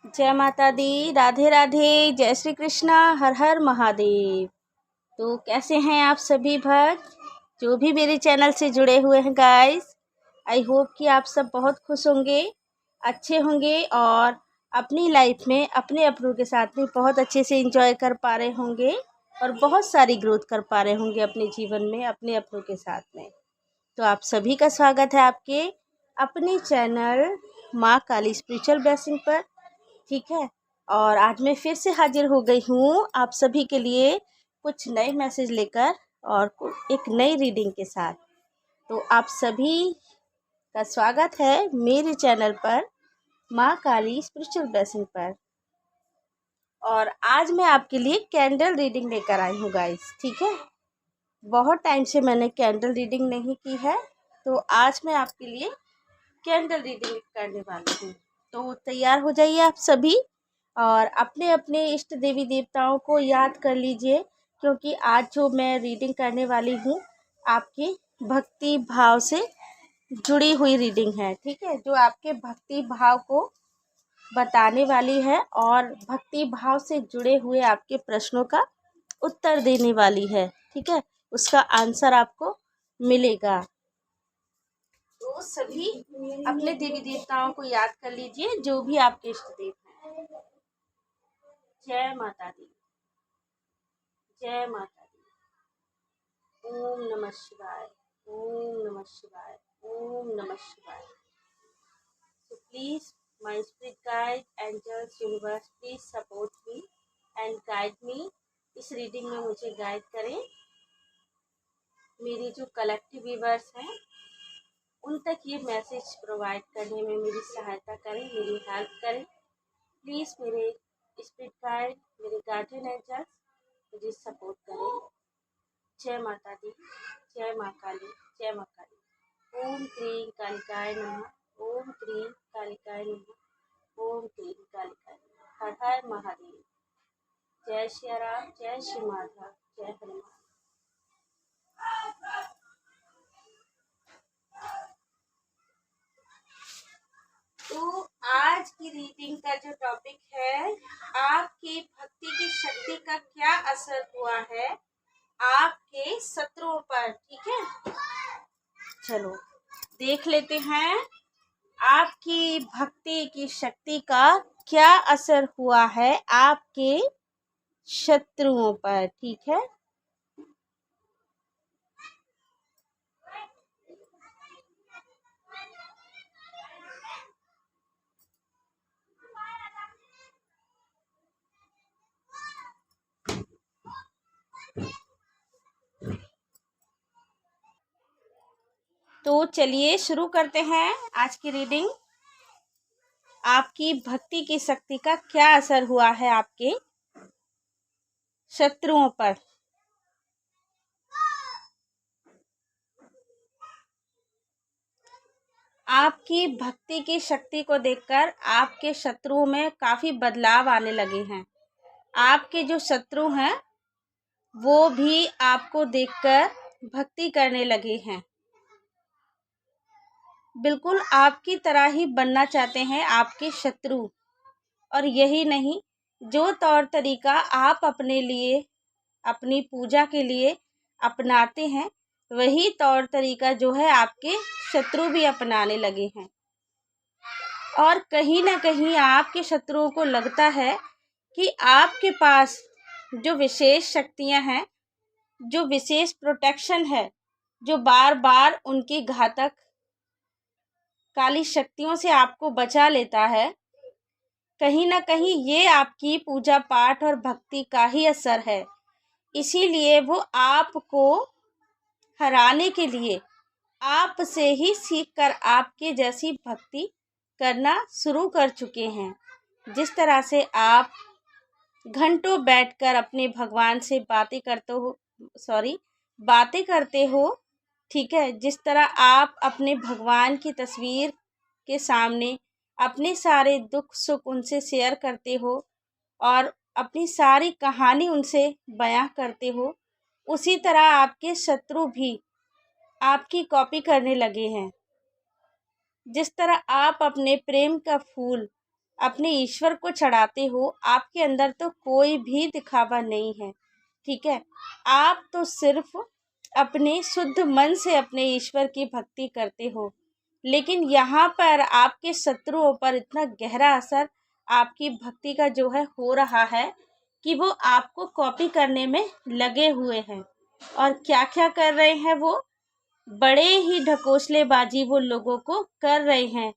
जय माता दी। राधे राधे। जय श्री कृष्णा। हर हर महादेव। तो कैसे हैं आप सभी भक्त जो भी मेरे चैनल से जुड़े हुए हैं गाइस। आई होप कि आप सब बहुत खुश होंगे, अच्छे होंगे और अपनी लाइफ में अपने अपनों के साथ में बहुत अच्छे से एंजॉय कर पा रहे होंगे और बहुत सारी ग्रोथ कर पा रहे होंगे अपने जीवन में अपने अपनों के साथ में। तो आप सभी का स्वागत है आपके अपने चैनल माँ काली स्पिरिचुअल ब्लेसिंग पर। ठीक है, और आज मैं फिर से हाजिर हो गई हूँ आप सभी के लिए कुछ नए मैसेज लेकर और एक नई रीडिंग के साथ। तो आप सभी का स्वागत है मेरे चैनल पर माँ काली स्पिरिचुअल ब्लेसिंग पर। और आज मैं आपके लिए कैंडल रीडिंग लेकर आई हूँ गाइस। ठीक है, बहुत टाइम से मैंने कैंडल रीडिंग नहीं की है, तो आज मैं आपके लिए कैंडल रीडिंग करने वाली हूँ। तो तैयार हो जाइए आप सभी और अपने अपने इष्ट देवी देवताओं को याद कर लीजिए, क्योंकि आज जो मैं रीडिंग करने वाली हूँ आपके भक्ति भाव से जुड़ी हुई रीडिंग है। ठीक है, जो आपके भक्ति भाव को बताने वाली है और भक्ति भाव से जुड़े हुए आपके प्रश्नों का उत्तर देने वाली है। ठीक है, उसका आंसर आपको मिलेगा। तो सभी अपने देवी देवताओं को याद कर लीजिए जो भी आपके इष्ट देव हैं। जय माता दी। जय माता दी। ओम नमः शिवाय। ओम नमः शिवाय। ओम नमः शिवाय। So please, my spirit guide, angels, universe, please support me and guide me। इस रीडिंग में मुझे गाइड करें। मेरी जो कलेक्टिव व्यूअर्स हैं उन तक ये मैसेज प्रोवाइड करने में मेरी सहायता करें, मेरी हेल्प करें। प्लीज़ मेरे स्पिरिट गाइड, मेरे गार्डियन एंजल्स मुझे सपोर्ट करें। जय माता दी। जय माँ काली। जय माँ काली। ओम क्रीं कालिकाय नमः। ओम क्रीं कालिकाय नमः। ओम क्रीं कालिकाय नमः। हर हर महादेव। जय श्री राम। जय श्री माधव। जय हनुमान। तो आज की रीडिंग का जो टॉपिक है, आपकी भक्ति की शक्ति का क्या असर हुआ है आपके शत्रुओं पर। ठीक है, चलो देख लेते हैं आपकी भक्ति की शक्ति का क्या असर हुआ है आपके शत्रुओं पर। ठीक है, तो चलिए शुरू करते हैं आज की रीडिंग। आपकी भक्ति की शक्ति का क्या असर हुआ है आपके शत्रुओं पर। आपकी भक्ति की शक्ति को देखकर आपके शत्रुओं में काफी बदलाव आने लगे हैं। आपके जो शत्रु हैं वो भी आपको देखकर भक्ति करने लगे हैं। बिल्कुल आपकी तरह ही बनना चाहते हैं आपके शत्रु। और यही नहीं, जो तौर तरीका आप अपने लिए अपनी पूजा के लिए अपनाते हैं वही तौर तरीका जो है आपके शत्रु भी अपनाने लगे हैं। और कहीं ना कहीं आपके शत्रुओं को लगता है कि आपके पास जो विशेष शक्तियां हैं, जो विशेष प्रोटेक्शन है, जो बार बार उनकी घातक काली शक्तियों से आपको बचा लेता है, कहीं ना कहीं ये आपकी पूजा पाठ और भक्ति का ही असर है। इसीलिए वो आपको हराने के लिए आपसे ही सीखकर आपके जैसी भक्ति करना शुरू कर चुके हैं। जिस तरह से आप घंटों बैठकर अपने भगवान से बातें करते हो। ठीक है, जिस तरह आप अपने भगवान की तस्वीर के सामने अपने सारे दुख सुख उनसे शेयर करते हो और अपनी सारी कहानी उनसे बयां करते हो, उसी तरह आपके शत्रु भी आपकी कॉपी करने लगे हैं। जिस तरह आप अपने प्रेम का फूल अपने ईश्वर को चढ़ाते हो, आपके अंदर तो कोई भी दिखावा नहीं है, ठीक है। आप तो सिर्फ अपने शुद्ध मन से अपने ईश्वर की भक्ति करते हो, लेकिन यहाँ पर आपके शत्रुओं पर इतना गहरा असर आपकी भक्ति का जो है हो रहा है कि वो आपको कॉपी करने में लगे हुए हैं। और क्या क्या कर रहे हैं वो, बड़े ही ढकोसलेबाजी वो लोगों को कर रहे हैं।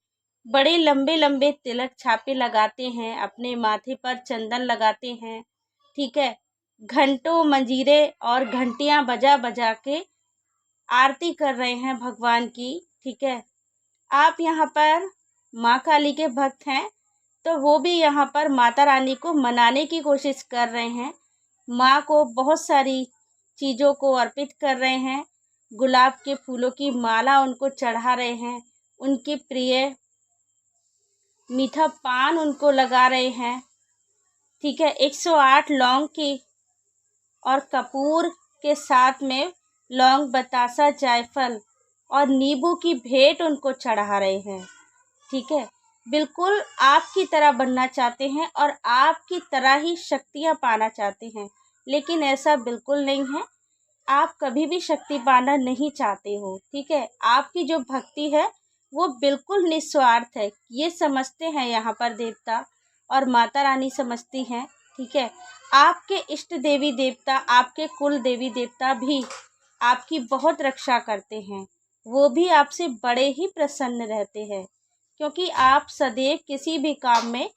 बड़े लंबे लंबे तिलक छापे लगाते हैं, अपने माथे पर चंदन लगाते हैं, ठीक है। घंटों मंजीरे और घंटियां बजा बजा के आरती कर रहे हैं भगवान की, ठीक है। आप यहाँ पर माँ काली के भक्त हैं, तो वो भी यहाँ पर माता रानी को मनाने की कोशिश कर रहे हैं। माँ को बहुत सारी चीज़ों को अर्पित कर रहे हैं, गुलाब के फूलों की माला उनको चढ़ा रहे हैं, उनके प्रिय मीठा पान उनको लगा रहे हैं, ठीक है। 108 लौंग की और कपूर के साथ में लौंग, बतासा, जायफल और नींबू की भेंट उनको चढ़ा रहे हैं, ठीक है। बिल्कुल आपकी तरह बनना चाहते हैं और आपकी तरह ही शक्तियाँ पाना चाहते हैं, लेकिन ऐसा बिल्कुल नहीं है। आप कभी भी शक्ति पाना नहीं चाहते हो, ठीक है। आपकी जो भक्ति है वो बिल्कुल निस्वार्थ है, ये समझते हैं यहाँ पर देवता और माता रानी समझती हैं, ठीक है। आपके इष्ट देवी देवता, आपके कुल देवी देवता भी आपकी बहुत रक्षा करते हैं, वो भी आपसे बड़े ही प्रसन्न रहते हैं, क्योंकि आप सदैव किसी भी काम में,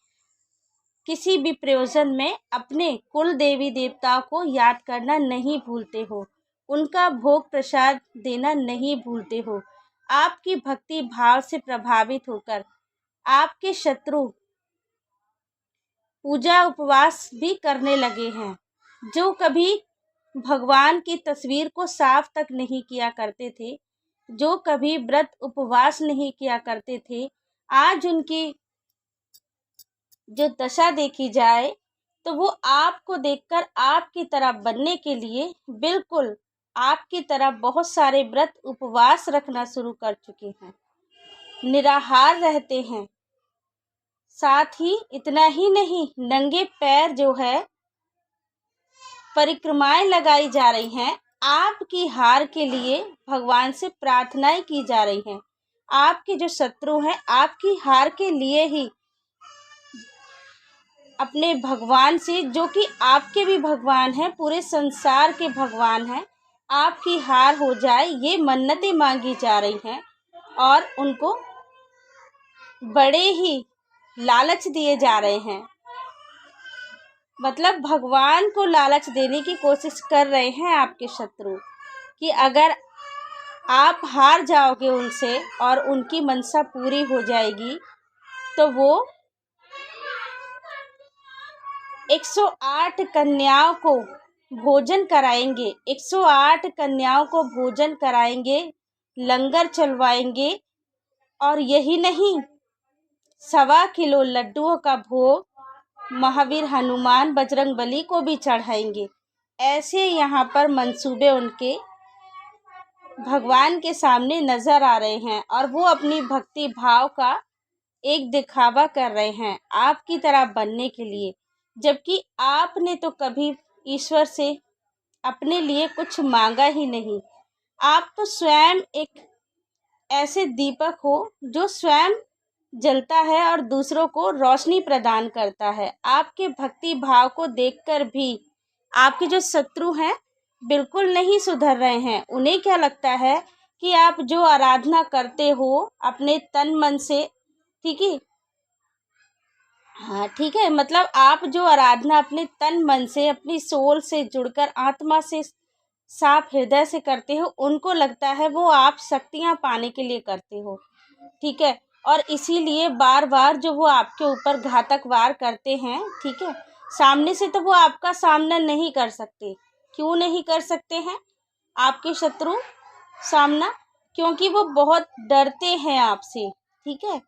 किसी भी प्रयोजन में अपने कुल देवी देवताओं को याद करना नहीं भूलते हो, उनका भोग प्रसाद देना नहीं भूलते हो। आपकी भक्ति भाव से प्रभावित होकर आपके शत्रु पूजा उपवास भी करने लगे हैं। जो कभी भगवान की तस्वीर को साफ तक नहीं किया करते थे, जो कभी व्रत उपवास नहीं किया करते थे, आज उनकी जो दशा देखी जाए तो वो आपको देखकर आपकी तरह बनने के लिए बिल्कुल आपकी तरह बहुत सारे व्रत उपवास रखना शुरू कर चुके हैं, निराहार रहते हैं। साथ ही इतना ही नहीं, नंगे पैर जो है परिक्रमाएं लगाई जा रही हैं, आपकी हार के लिए भगवान से प्रार्थनाएं की जा रही हैं। आपके जो शत्रु हैं आपकी हार के लिए ही अपने भगवान से, जो कि आपके भी भगवान हैं, पूरे संसार के भगवान हैं, आपकी हार हो जाए ये मन्नतें मांगी जा रही हैं और उनको बड़े ही लालच दिए जा रहे हैं। मतलब भगवान को लालच देने की कोशिश कर रहे हैं आपके शत्रु कि अगर आप हार जाओगे उनसे और उनकी मनसा पूरी हो जाएगी तो वो 108 कन्याओं को भोजन कराएंगे, 108 कन्याओं को भोजन कराएंगे, लंगर चलवाएंगे और यही नहीं, 1.25 किलो लड्डुओं का भोग महावीर, हनुमान, बजरंगबली को भी चढ़ाएंगे। ऐसे यहाँ पर मंसूबे उनके भगवान के सामने नजर आ रहे हैं और वो अपनी भक्ति भाव का एक दिखावा कर रहे हैं आपकी तरह बनने के लिए, जबकि आपने तो कभी ईश्वर से अपने लिए कुछ मांगा ही नहीं। आप तो स्वयं एक ऐसे दीपक हो जो स्वयं जलता है और दूसरों को रोशनी प्रदान करता है। आपके भक्ति भाव को देखकर भी आपके जो शत्रु हैं बिल्कुल नहीं सुधर रहे हैं। उन्हें क्या लगता है कि आप जो आराधना करते हो अपने तन मन से, ठीक है, हाँ ठीक है, मतलब आप जो आराधना अपने तन मन से, अपनी सोल से जुड़कर, आत्मा से, साफ हृदय से करते हो, उनको लगता है वो आप शक्तियाँ पाने के लिए करते हो, ठीक है। और इसीलिए बार बार जो वो आपके ऊपर घातक वार करते हैं, ठीक है, सामने से तो वो आपका सामना नहीं कर सकते। क्यों नहीं कर सकते हैं आपके शत्रु सामना? क्योंकि वो बहुत डरते हैं आपसे, ठीक है,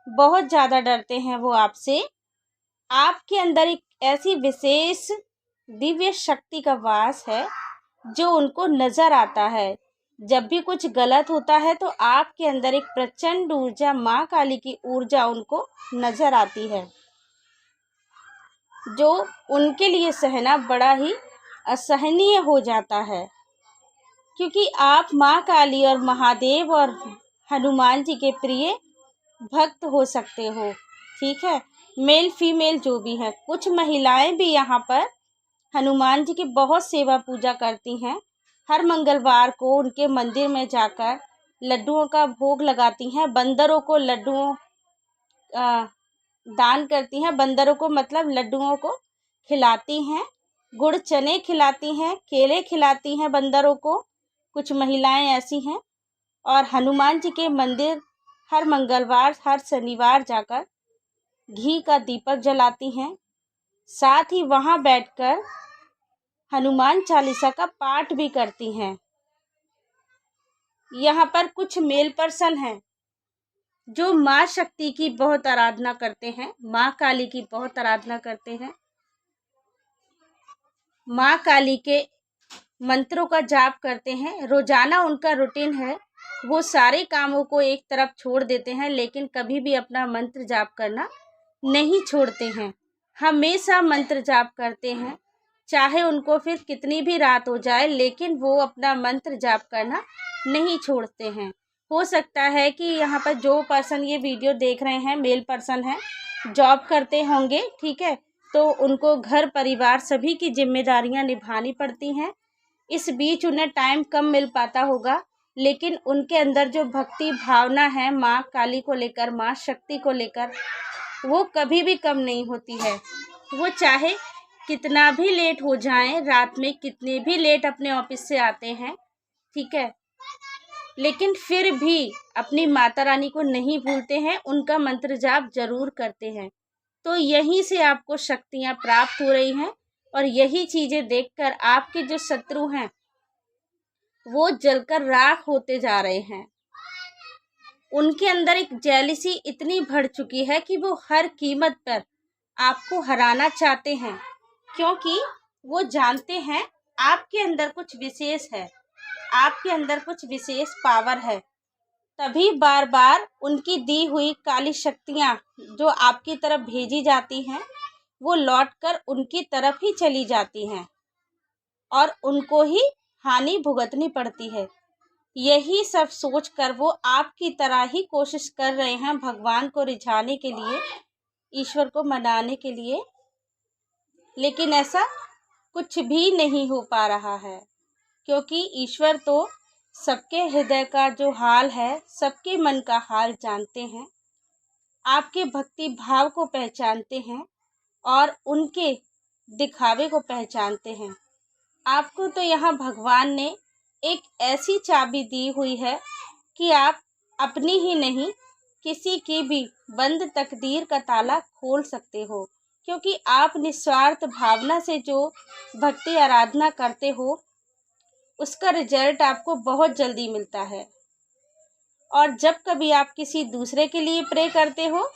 बहुत ज़्यादा डरते हैं वो आपसे। आपके अंदर एक ऐसी विशेष दिव्य शक्ति का वास है जो उनको नज़र आता है। जब भी कुछ गलत होता है तो आपके अंदर एक प्रचंड ऊर्जा, माँ काली की ऊर्जा उनको नज़र आती है। जो उनके लिए सहना बड़ा ही असहनीय हो जाता है, क्योंकि आप माँ काली और महादेव और हनुमान जी के प्रिय भक्त हो सकते हो। ठीक है, मेल फीमेल जो भी है, कुछ महिलाएं भी यहाँ पर हनुमान जी की बहुत सेवा पूजा करती हैं। हर मंगलवार को उनके मंदिर में जाकर लड्डुओं का भोग लगाती हैं, बंदरों को लड्डुओं दान करती हैं, बंदरों को मतलब लड्डुओं को खिलाती हैं, गुड़ चने खिलाती हैं, केले खिलाती हैं बंदरों को। कुछ महिलाएं ऐसी हैं। और हनुमान जी के मंदिर हर मंगलवार हर शनिवार जाकर घी का दीपक जलाती हैं। साथ ही वहाँ बैठकर हनुमान चालीसा का पाठ भी करती हैं। यहाँ पर कुछ मेल पर्सन हैं जो माँ शक्ति की बहुत आराधना करते हैं, माँ काली की बहुत आराधना करते हैं, माँ काली के मंत्रों का जाप करते हैं। रोजाना उनका रूटीन है, वो सारे कामों को एक तरफ छोड़ देते हैं, लेकिन कभी भी अपना मंत्र जाप करना नहीं छोड़ते हैं। हमेशा मंत्र जाप करते हैं, चाहे उनको फिर कितनी भी रात हो जाए, लेकिन वो अपना मंत्र जाप करना नहीं छोड़ते हैं। हो सकता है कि यहाँ पर जो पर्सन ये वीडियो देख रहे हैं मेल पर्सन हैं, जॉब करते होंगे, ठीक है, तो उनको घर परिवार सभी की जिम्मेदारियां निभानी पड़ती हैं। इस बीच उन्हें टाइम कम मिल पाता होगा, लेकिन उनके अंदर जो भक्ति भावना है माँ काली को लेकर, माँ शक्ति को लेकर, वो कभी भी कम नहीं होती है। वो चाहे कितना भी लेट हो जाएं, रात में कितने भी लेट अपने ऑफिस से आते हैं, ठीक है, लेकिन फिर भी अपनी माता रानी को नहीं भूलते हैं, उनका मंत्र जाप जरूर करते हैं। तो यहीं से आपको शक्तियाँ प्राप्त हो रही हैं, और यही चीज़ें देखकर आपके जो शत्रु हैं वो जलकर राख होते जा रहे हैं। उनके अंदर एक जेलिसी इतनी बढ़ चुकी है कि वो हर कीमत पर आपको हराना चाहते हैं, क्योंकि वो जानते हैं आपके अंदर कुछ विशेष है, आपके अंदर कुछ विशेष पावर है। तभी बार बार उनकी दी हुई काली शक्तियाँ जो आपकी तरफ भेजी जाती हैं, वो लौटकर उनकी तरफ ही चली जाती हैं और उनको ही हानि भुगतनी पड़ती है। यही सब सोचकर वो आपकी तरह ही कोशिश कर रहे हैं भगवान को रिझाने के लिए, ईश्वर को मनाने के लिए, लेकिन ऐसा कुछ भी नहीं हो पा रहा है, क्योंकि ईश्वर तो सबके हृदय का जो हाल है, सबके मन का हाल जानते हैं, आपके भक्ति भाव को पहचानते हैं और उनके दिखावे को पहचानते हैं। आपको तो यहाँ भगवान ने एक ऐसी चाबी दी हुई है कि आप अपनी ही नहीं, किसी की भी बंद तकदीर का ताला खोल सकते हो, क्योंकि आप निस्वार्थ भावना से जो भक्ति आराधना करते हो, उसका रिजल्ट आपको बहुत जल्दी मिलता है। और जब कभी आप किसी दूसरे के लिए प्रे करते हो,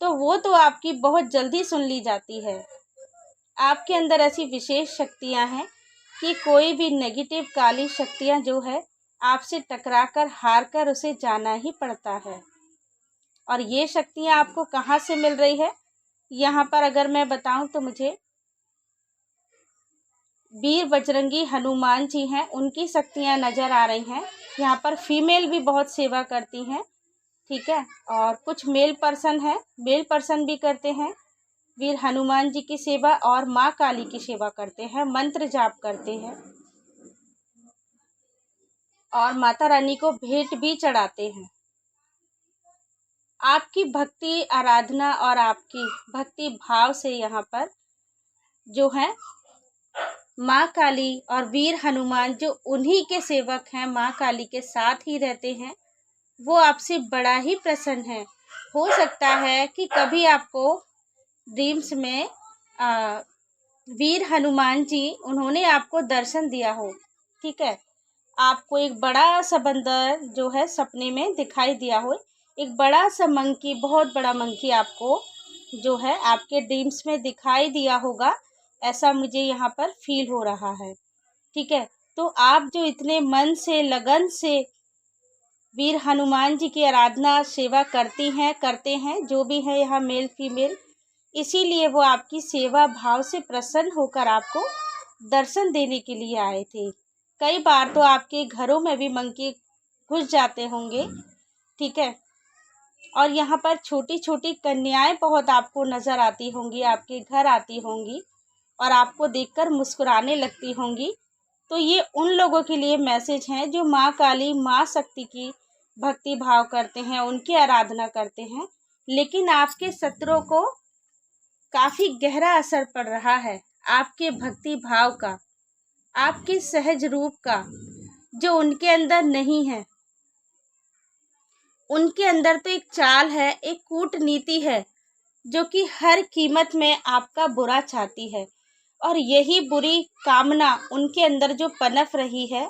तो वो तो आपकी बहुत जल्दी सुन ली जाती है। आपके अंदर ऐसी विशेष शक्तियां हैं कि कोई भी नेगेटिव काली शक्तियां जो है आपसे टकराकर हार कर उसे जाना ही पड़ता है। और ये शक्तियां आपको कहाँ से मिल रही है, यहाँ पर अगर मैं बताऊं तो मुझे वीर बजरंगी हनुमान जी हैं, उनकी शक्तियां नज़र आ रही हैं। यहाँ पर फीमेल भी बहुत सेवा करती हैं, ठीक है, और कुछ मेल पर्सन हैं, मेल पर्सन भी करते हैं, वीर हनुमान जी की सेवा और माँ काली की सेवा करते हैं, मंत्र जाप करते हैं और माता रानी को भेंट भी चढ़ाते हैं। आपकी भक्ति आराधना और आपकी भक्ति भाव से यहाँ पर जो है माँ काली और वीर हनुमान जो उन्हीं के सेवक हैं, माँ काली के साथ ही रहते हैं, वो आपसे बड़ा ही प्रसन्न है। हो सकता है कि कभी आपको ड्रीम्स में वीर हनुमान जी उन्होंने आपको दर्शन दिया हो, ठीक है, आपको एक बड़ा सा बंदर जो है सपने में दिखाई दिया हो, एक बड़ा सा मंकी, बहुत बड़ा मंकी आपको जो है आपके ड्रीम्स में दिखाई दिया होगा, ऐसा मुझे यहाँ पर फील हो रहा है, ठीक है। तो आप जो इतने मन से लगन से वीर हनुमान जी की आराधना सेवा करती हैं, करते हैं, जो भी है यहाँ मेल फीमेल, इसीलिए वो आपकी सेवा भाव से प्रसन्न होकर आपको दर्शन देने के लिए आए थे। कई बार तो आपके घरों में भी मंकी घुस जाते होंगे, ठीक है। और यहाँ पर छोटी छोटी कन्याएं बहुत आपको नज़र आती होंगी, आपके घर आती होंगी और आपको देखकर मुस्कुराने लगती होंगी। तो ये उन लोगों के लिए मैसेज हैं जो माँ काली, माँ शक्ति की भक्ति भाव करते हैं, उनकी आराधना करते हैं, लेकिन आपके शत्रुओं को काफ़ी गहरा असर पड़ रहा है आपके भक्ति भाव का, आपके सहज रूप का, जो उनके अंदर नहीं है। उनके अंदर तो एक चाल है, एक कूटनीति है, जो कि हर कीमत में आपका बुरा चाहती है। और यही बुरी कामना उनके अंदर जो पनप रही है,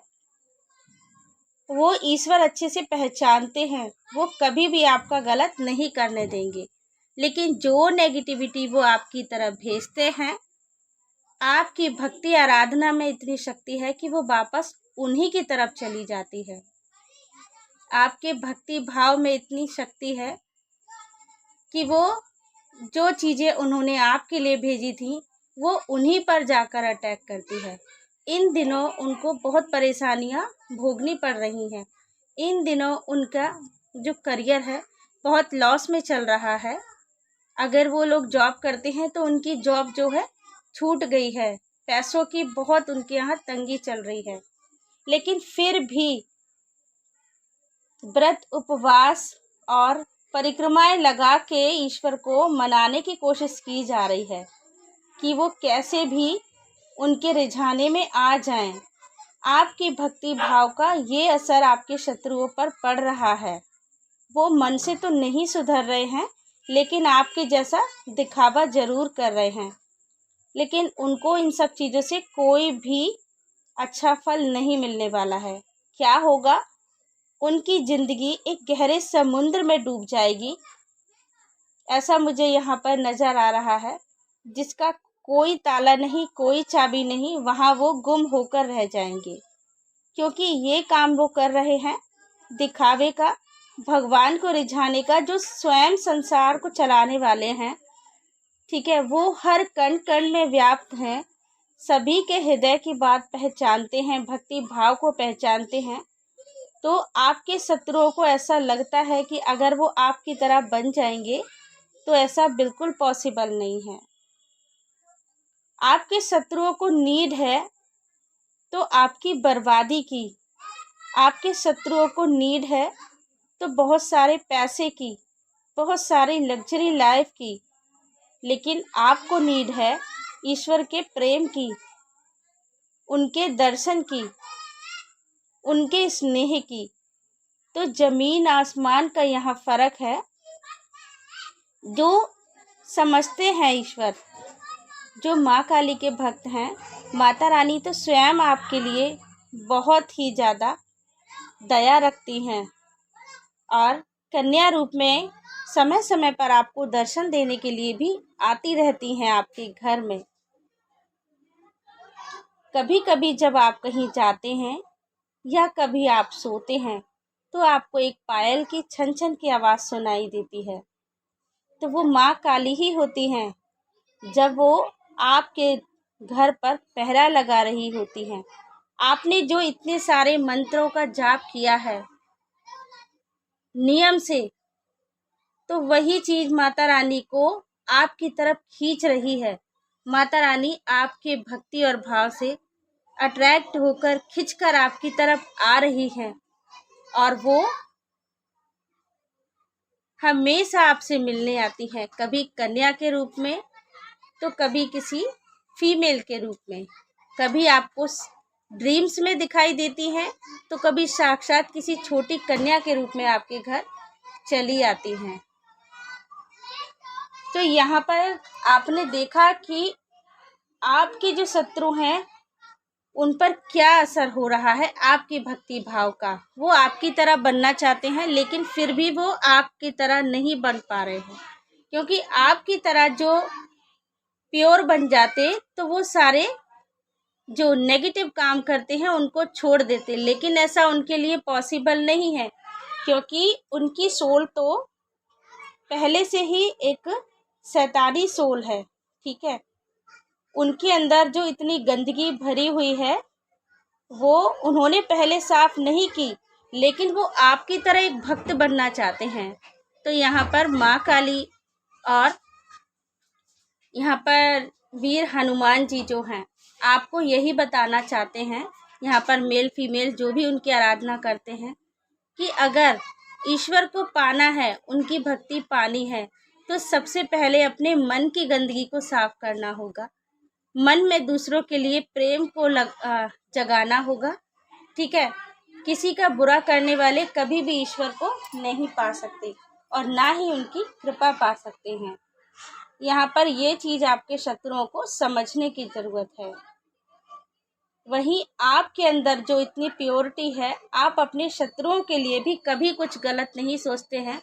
वो ईश्वर अच्छे से पहचानते हैं। वो कभी भी आपका गलत नहीं करने देंगे, लेकिन जो नेगेटिविटी वो आपकी तरफ भेजते हैं, आपकी भक्ति आराधना में इतनी शक्ति है कि वो वापस उन्हीं की तरफ चली जाती है। आपके भक्ति भाव में इतनी शक्ति है कि वो जो चीज़ें उन्होंने आपके लिए भेजी थी, वो उन्हीं पर जाकर अटैक करती है। इन दिनों उनको बहुत परेशानियां भोगनी पड़ रही हैं। इन दिनों उनका जो करियर है बहुत लॉस में चल रहा है। अगर वो लोग जॉब करते हैं तो उनकी जॉब जो है छूट गई है, पैसों की बहुत उनके यहाँ तंगी चल रही है। लेकिन फिर भी व्रत, उपवास और परिक्रमाएं लगा के ईश्वर को मनाने की कोशिश की जा रही है कि वो कैसे भी उनके रिझाने में आ जाएं। आपकी भक्ति भाव का ये असर आपके शत्रुओं पर पड़ रहा है। वो मन से तो नहीं सुधर रहे हैं, लेकिन आपके जैसा दिखावा जरूर कर रहे हैं। लेकिन उनको इन सब चीज़ों से कोई भी अच्छा फल नहीं मिलने वाला है। क्या होगा? उनकी ज़िंदगी एक गहरे समुद्र में डूब जाएगी, ऐसा मुझे यहाँ पर नज़र आ रहा है, जिसका कोई ताला नहीं, कोई चाबी नहीं। वहाँ वो गुम होकर रह जाएंगे, क्योंकि ये काम वो कर रहे हैं दिखावे का, भगवान को रिझाने का, जो स्वयं संसार को चलाने वाले हैं, ठीक है। वो हर कण कण में व्याप्त हैं, सभी के हृदय की बात पहचानते हैं, भक्ति भाव को पहचानते हैं। तो आपके शत्रुओं को ऐसा लगता है कि अगर वो आपकी तरह बन जाएंगे तो ऐसा बिल्कुल पॉसिबल नहीं है। आपके शत्रुओं को नीड है तो आपकी बर्बादी की, आपके शत्रुओं को नीड है तो बहुत सारे पैसे की, बहुत सारी लग्जरी लाइफ की, लेकिन आपको नीड है ईश्वर के प्रेम की, उनके दर्शन की, उनके स्नेह की। तो जमीन आसमान का यहाँ फर्क है। जो समझते हैं ईश्वर, जो माँ काली के भक्त हैं, माता रानी तो स्वयं आपके लिए बहुत ही ज़्यादा दया रखती हैं और कन्या रूप में समय समय पर आपको दर्शन देने के लिए भी आती रहती हैं आपके घर में। कभी कभी जब आप कहीं जाते हैं या कभी आप सोते हैं तो आपको एक पायल की छन छन की आवाज़ सुनाई देती है, तो वो माँ काली ही होती हैं। जब वो आपके घर पर पहरा लगा रही होती हैं, आपने जो इतने सारे मंत्रों का जाप किया है नियम से, तो वही चीज़ माता रानी को आपकी तरफ खींच रही है। माता रानी आपके भक्ति और भाव से अट्रैक्ट होकर खिंचकर आपकी तरफ आ रही हैं और वो हमेशा आपसे मिलने आती हैं, कभी कन्या के रूप में तो कभी किसी फीमेल के रूप में। कभी आपको ड्रीम्स में दिखाई देती हैं तो कभी साक्षात किसी छोटी कन्या के रूप में आपके घर चली आती हैं। तो यहाँ पर आपने देखा कि आपके जो शत्रु हैं उन पर क्या असर हो रहा है आपकी भक्ति भाव का। वो आपकी तरह बनना चाहते हैं, लेकिन फिर भी वो आपकी तरह नहीं बन पा रहे हैं, क्योंकि आपकी तरह जो प्योर बन जाते तो वो सारे जो नेगेटिव काम करते हैं उनको छोड़ देते। लेकिन ऐसा उनके लिए पॉसिबल नहीं है, क्योंकि उनकी सोल तो पहले से ही एक शैतानी सोल है, ठीक है, उनके अंदर जो इतनी गंदगी भरी हुई है वो उन्होंने पहले साफ नहीं की, लेकिन वो आपकी तरह एक भक्त बनना चाहते हैं। तो यहाँ पर माँ काली और यहाँ पर वीर हनुमान जी जो हैं आपको यही बताना चाहते हैं, यहाँ पर मेल फीमेल जो भी उनकी आराधना करते हैं, कि अगर ईश्वर को पाना है, उनकी भक्ति पानी है, तो सबसे पहले अपने मन की गंदगी को साफ करना होगा। मन में दूसरों के लिए प्रेम को जगाना होगा, ठीक है। किसी का बुरा करने वाले कभी भी ईश्वर को नहीं पा सकते और ना ही उनकी कृपा पा सकते हैं। यहाँ पर ये चीज़ आपके शत्रुओं को समझने की ज़रूरत है। वहीं आपके अंदर जो इतनी प्योरिटी है, आप अपने शत्रुओं के लिए भी कभी कुछ गलत नहीं सोचते हैं,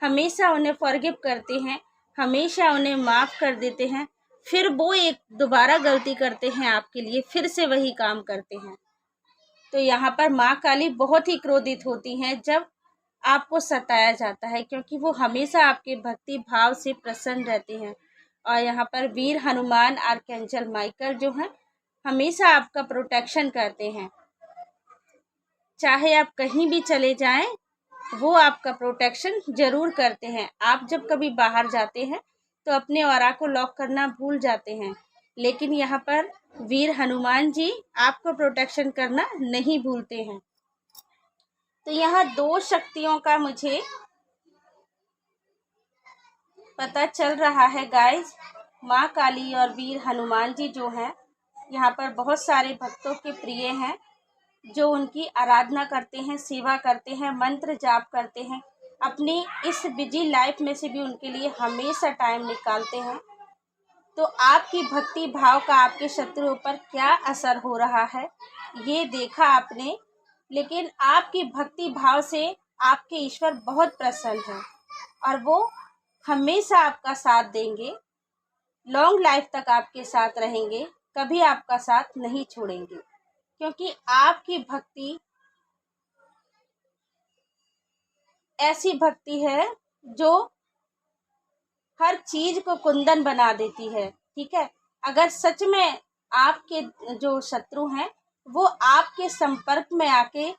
हमेशा उन्हें फॉरगिव करते हैं, हमेशा उन्हें माफ़ कर देते हैं, फिर वो एक दोबारा गलती करते हैं आपके लिए, फिर से वही काम करते हैं। तो यहाँ पर माँ काली बहुत ही क्रोधित होती हैं जब आपको सताया जाता है, क्योंकि वो हमेशा आपके भक्ति भाव से प्रसन्न रहते हैं। और यहाँ पर वीर हनुमान आर्कएंजल माइकल जो हैं हमेशा आपका प्रोटेक्शन करते हैं। चाहे आप कहीं भी चले जाएं, वो आपका प्रोटेक्शन ज़रूर करते हैं। आप जब कभी बाहर जाते हैं तो अपने ऑरा को लॉक करना भूल जाते हैं, लेकिन यहाँ पर वीर हनुमान जी आपको प्रोटेक्शन करना नहीं भूलते हैं। तो यहाँ दो शक्तियों का मुझे पता चल रहा है गाइस। माँ काली और वीर हनुमान जी जो हैं यहाँ पर बहुत सारे भक्तों के प्रिय हैं, जो उनकी आराधना करते हैं, सेवा करते हैं, मंत्र जाप करते हैं, अपनी इस बिजी लाइफ में से भी उनके लिए हमेशा टाइम निकालते हैं। तो आपकी भक्ति भाव का आपके शत्रुओं पर क्या असर हो रहा है ये देखा आपने, लेकिन आपकी भक्ति भाव से आपके ईश्वर बहुत प्रसन्न हैं और वो हमेशा आपका साथ देंगे, लॉन्ग लाइफ तक आपके साथ रहेंगे, कभी आपका साथ नहीं छोड़ेंगे, क्योंकि आपकी भक्ति ऐसी भक्ति है जो हर चीज को कुंदन बना देती है, ठीक है। अगर सच में आपके जो शत्रु हैं वो आपके संपर्क में आके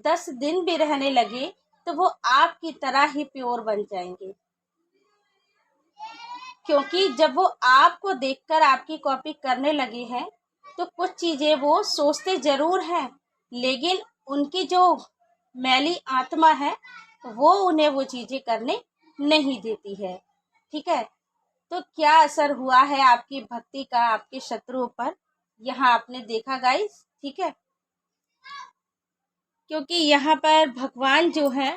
10 दिन भी रहने लगे तो वो आपकी तरह ही प्योर बन जाएंगे, क्योंकि जब वो आपको देखकर आपकी कॉपी करने लगे हैं तो कुछ चीज़ें वो सोचते ज़रूर हैं, लेकिन उनकी जो मैली आत्मा है वो उन्हें वो चीज़ें करने नहीं देती है, ठीक है। तो क्या असर हुआ है आपकी भक्ति का आपके शत्रुओं पर, यहाँ आपने देखा गाइस, ठीक है। क्योंकि यहाँ पर भगवान जो है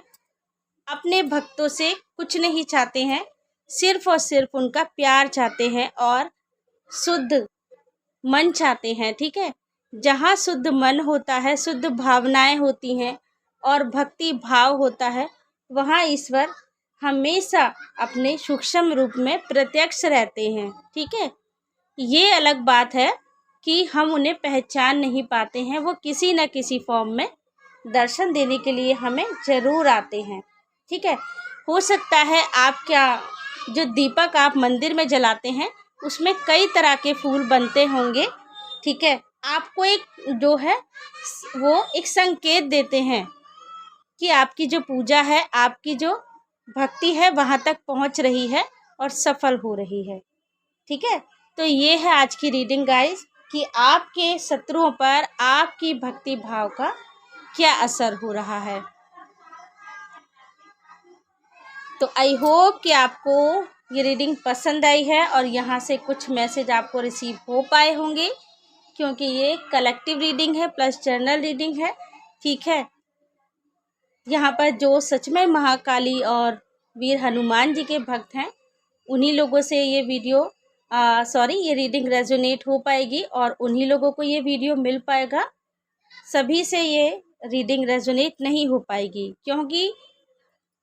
अपने भक्तों से कुछ नहीं चाहते हैं, सिर्फ और सिर्फ उनका प्यार चाहते हैं और शुद्ध मन चाहते हैं, ठीक है। जहाँ शुद्ध मन होता है, शुद्ध भावनाएं होती हैं और भक्ति भाव होता है, वहाँ ईश्वर हमेशा अपने सूक्ष्म रूप में प्रत्यक्ष रहते हैं, ठीक है। ये अलग बात है कि हम उन्हें पहचान नहीं पाते हैं, वो किसी न किसी फॉर्म में दर्शन देने के लिए हमें ज़रूर आते हैं, ठीक है। हो सकता है आपका जो दीपक आप मंदिर में जलाते हैं उसमें कई तरह के फूल बनते होंगे, ठीक है। आपको एक जो है वो एक संकेत देते हैं कि आपकी जो पूजा है, आपकी जो भक्ति है वहाँ तक पहुँच रही है और सफल हो रही है, ठीक है। तो ये है आज की रीडिंग गाइस कि आपके शत्रुओं पर आपकी भक्ति भाव का क्या असर हो रहा है। तो आई होप कि आपको ये रीडिंग पसंद आई है और यहाँ से कुछ मैसेज आपको रिसीव हो पाए होंगे, क्योंकि ये कलेक्टिव रीडिंग है प्लस जर्नल रीडिंग है, ठीक है। यहाँ पर जो सच में महाकाली और वीर हनुमान जी के भक्त हैं उन्हीं लोगों से ये वीडियो ये रीडिंग रेजोनेट हो पाएगी और उन्हीं लोगों को ये वीडियो मिल पाएगा। सभी से ये रीडिंग रेजोनेट नहीं हो पाएगी, क्योंकि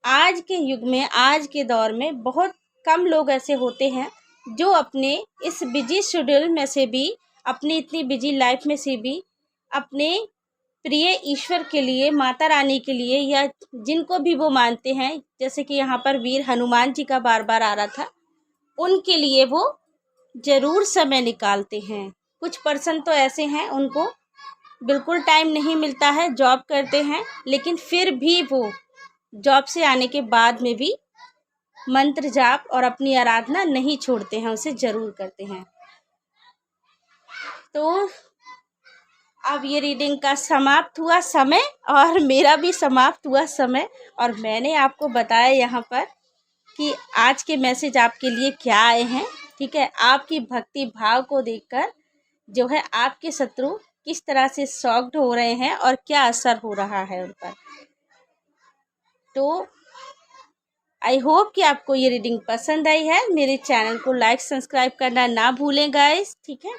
आज के युग में, आज के दौर में बहुत कम लोग ऐसे होते हैं जो अपने इस बिजी शेड्यूल में से भी, अपनी इतनी बिजी लाइफ में से भी अपने प्रिय ईश्वर के लिए, माता रानी के लिए या जिनको भी वो मानते हैं, जैसे कि यहाँ पर वीर हनुमान जी का बार बार आ रहा था, उनके लिए वो ज़रूर समय निकालते हैं। कुछ पर्सन तो ऐसे हैं उनको बिल्कुल टाइम नहीं मिलता है, जॉब करते हैं, लेकिन फिर भी वो जॉब से आने के बाद में भी मंत्र जाप और अपनी आराधना नहीं छोड़ते हैं, उसे ज़रूर करते हैं। तो अब ये रीडिंग का समाप्त हुआ समय और मेरा भी समाप्त हुआ समय, और मैंने आपको बताया यहाँ पर कि आज के मैसेज आपके लिए क्या आए हैं। ठीक है, आपकी भक्ति भाव को देखकर जो है आपके शत्रु किस तरह से शॉक्ड हो रहे हैं और क्या असर हो रहा है उन पर। तो आई होप कि आपको ये रीडिंग पसंद आई है। मेरे चैनल को लाइक सब्सक्राइब करना ना भूलें गाइस, ठीक है।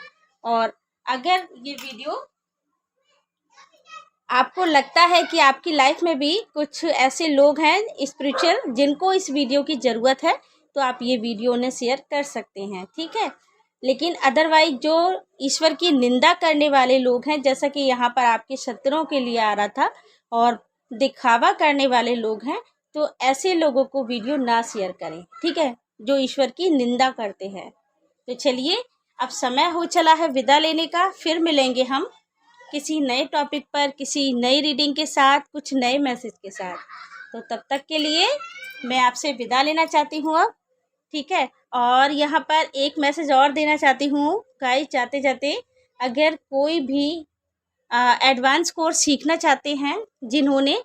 और अगर ये वीडियो आपको लगता है कि आपकी लाइफ में भी कुछ ऐसे लोग हैं स्पिरिचुअल जिनको इस वीडियो की ज़रूरत है, तो आप ये वीडियो उन्हें शेयर कर सकते हैं, ठीक है। लेकिन अदरवाइज जो ईश्वर की निंदा करने वाले लोग हैं, जैसा कि यहाँ पर आपके शत्रुओं के लिए आ रहा था, और दिखावा करने वाले लोग हैं, तो ऐसे लोगों को वीडियो ना शेयर करें, ठीक है, जो ईश्वर की निंदा करते हैं। तो चलिए, अब समय हो चला है विदा लेने का। फिर मिलेंगे हम किसी नए टॉपिक पर, किसी नई रीडिंग के साथ, कुछ नए मैसेज के साथ। तो तब तक के लिए मैं आपसे विदा लेना चाहती हूँ अब, ठीक है। और यहाँ पर एक मैसेज और देना चाहती हूँ गाइस, जाते जाते, अगर कोई भी एडवांस कोर्स सीखना चाहते हैं, जिन्होंने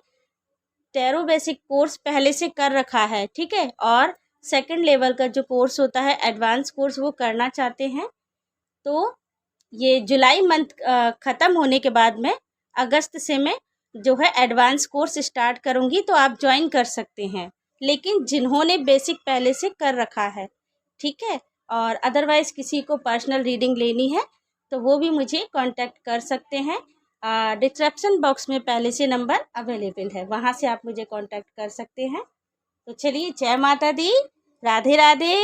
टैरो बेसिक कोर्स पहले से कर रखा है, ठीक है, और सेकंड लेवल का जो कोर्स होता है एडवांस कोर्स, वो करना चाहते हैं, तो ये जुलाई मंथ ख़त्म होने के बाद में अगस्त से मैं जो है एडवांस कोर्स स्टार्ट करूँगी, तो आप ज्वाइन कर सकते हैं। लेकिन जिन्होंने बेसिक पहले से कर रखा है, ठीक है, और अदरवाइज़ किसी को पर्सनल रीडिंग लेनी है तो वो भी मुझे कांटेक्ट कर सकते हैं। डिस्क्रिप्शन बॉक्स में पहले से नंबर अवेलेबल है, वहाँ से आप मुझे कांटेक्ट कर सकते हैं। तो चलिए, जय माता दी, राधे राधे,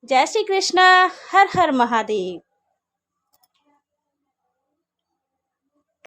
जय श्री कृष्णा, हर हर महादेव।